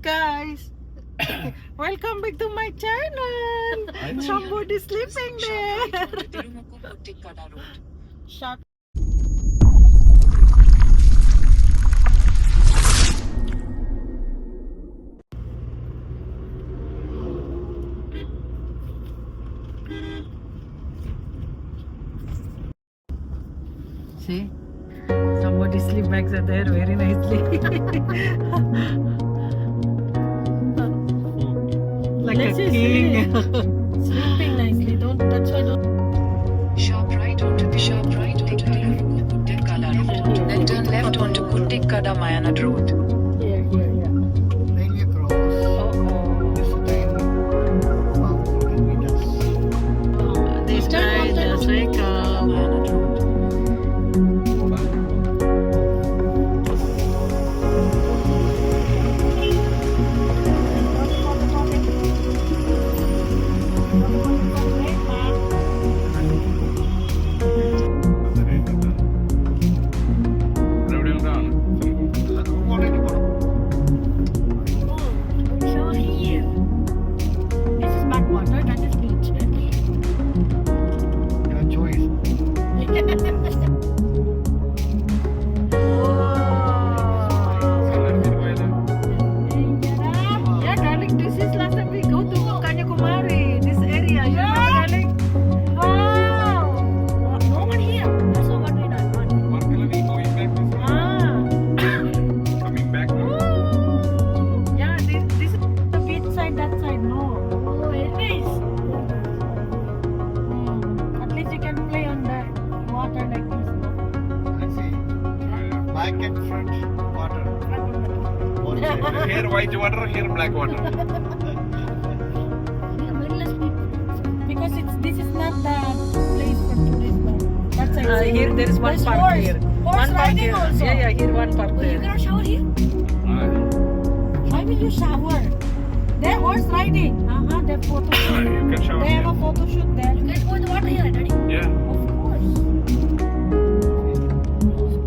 guys, welcome back to my channel. Somebody sleeping there. Shut. See, somebody sleep bags are there very nicely. Like a king. Sleeping nicely. That's why don't. Sharp right onto Varkala Road. Then turn left onto Kuttikkada Mayanad Road. Here. Mainly across. This time, about 14 meters. This guy just wake up. Mayanad Road. Shower here. This is backwater. That is beach. Your choice. Yeah, darling, this is last time we go to Kanyakumari. This area, you remember, darling? Wow. No one here. That's not what we done. Ah, Coming back. yeah, this is the beach side, that side. No. Oh, it is. At least you can play on the water like this. Let's see. Back and front water. Both sides. Here white water, here black water. We are very less people. Because this is not the place for tourism. That side. Here there is one There's park horse. here. Horse One park riding here. also. Yeah, here one park Oh, you there. cannot shower here? Why will you shower? They're horse riding. They photo shoot. You can shower They have a here. photo shoot there. You can go in the water here, Daddy. Yeah. Of course.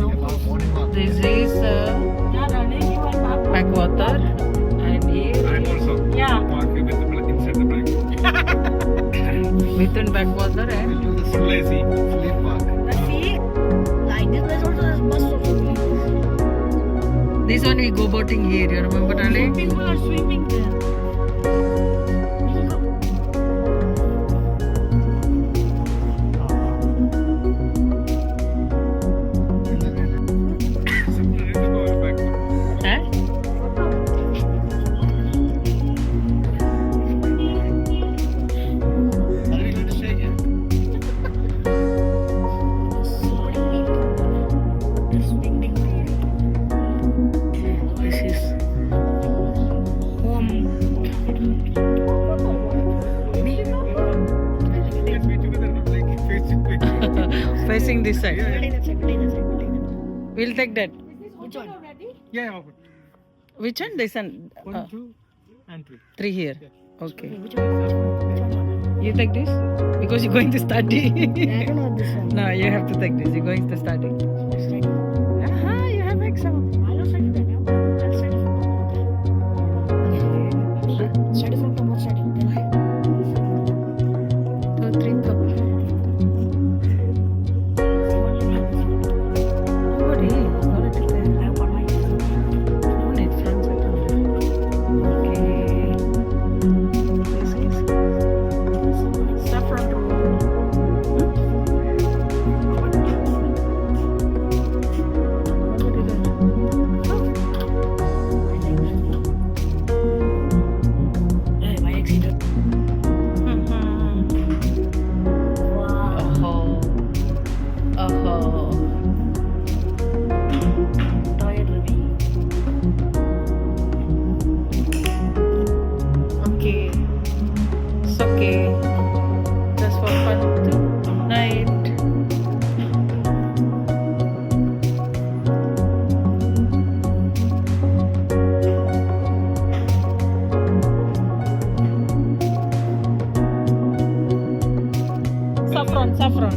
About morning walk. This is yeah, darling, you are backwater, and here I'm also yeah, walking with the black inside the black. within backwater We'll and do the Lazy. sleep park. the sea. Like this place also there's bus also. This one we go boating here. You remember, darling? People are swimming there. Simply to go back. Huh? Are we going to stay here? This is Let's be together, not like facing back. facing this side. Yeah. We'll take that. Which one? Yeah, yeah. Which one? This one. 1, 2, and 3. 3 here. Okay. Which one? You take this because you're going to study. I don't know this one. No, you have to take this. You're going to study. You have exam. I'll study that. I'll study from me. Study from what study? 2, 3, go. Nobody. Nobody to say. I want my No need front side only. Okay. This is saffron road. Nobody there. Hey, my accident. Wow. Oh. Tired will be. Okay. It's okay. Just for fun tonight. Saffron.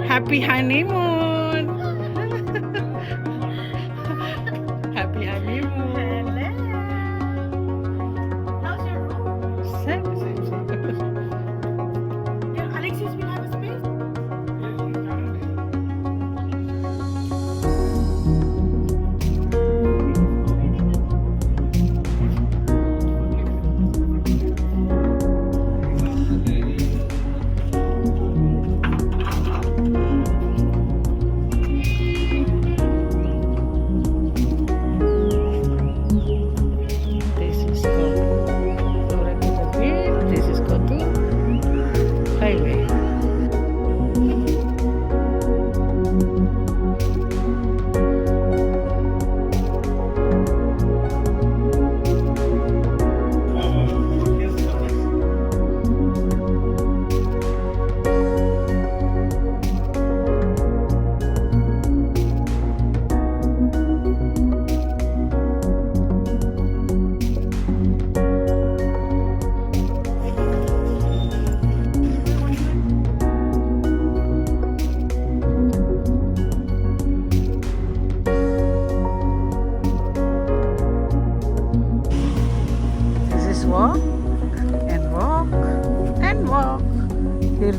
Happy honeymoon.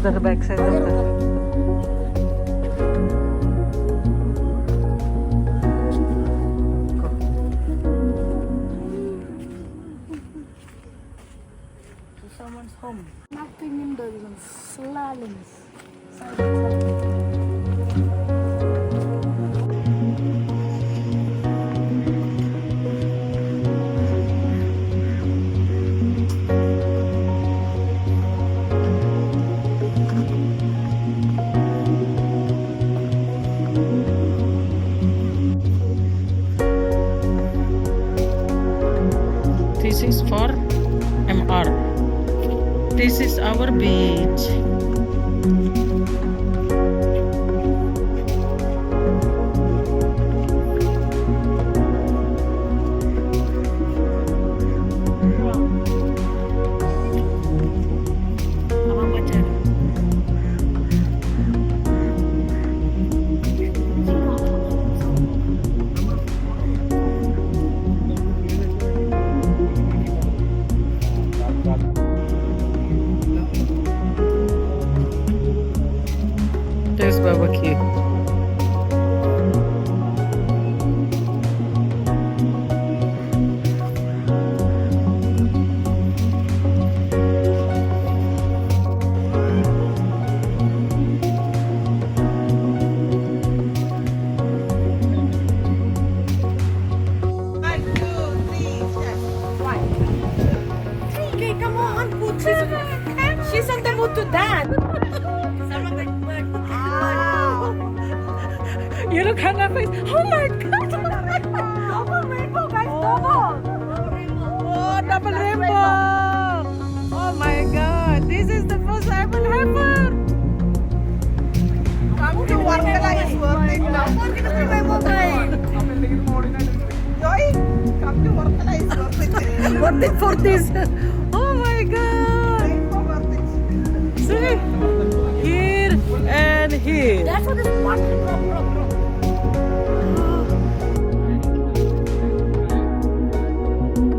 the back side of the. Someone's home. Nothing in the slaloms. This is for MR. This is our beach. There's barbecue. Okay, come on, put she's on the mood to dance. You look at her face. Oh my god! Double rainbow, guys, double. Oh, double rainbow! Oh my god! This is the first time it happened. Come to Varkala is worth it. Joy, come to Varkala is worth it. Worth it for this. Oh my god! Rainbow worth it. See? Here and here. That's what is one.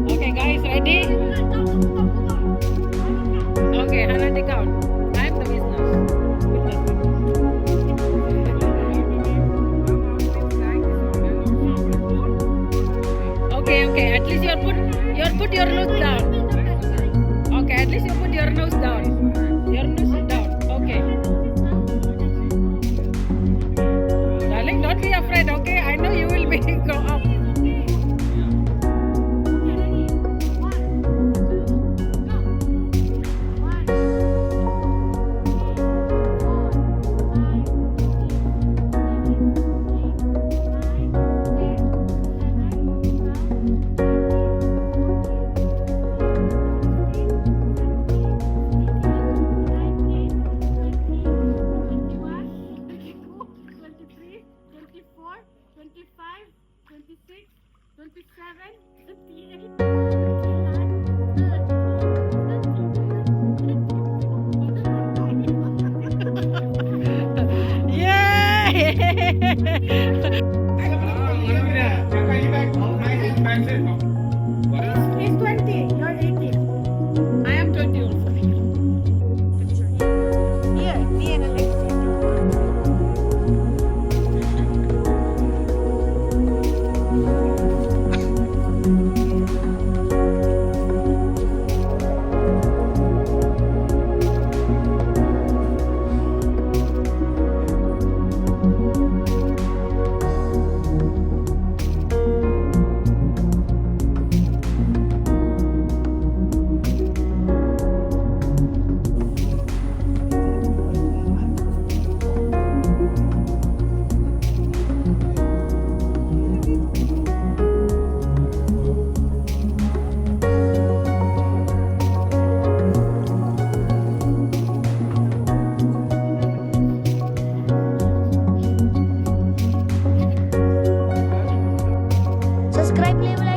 Okay guys, ready? Okay, Hannah, take out. I'm the business. Okay, at least you put your nose down. Okay, at least you put your nose down. Your nose down. Okay. Darling, don't be afraid, okay? I know you will be go up. He's 20, you're 18. I am 20 also. Here, me and Alexi. Subscribe, leave a like.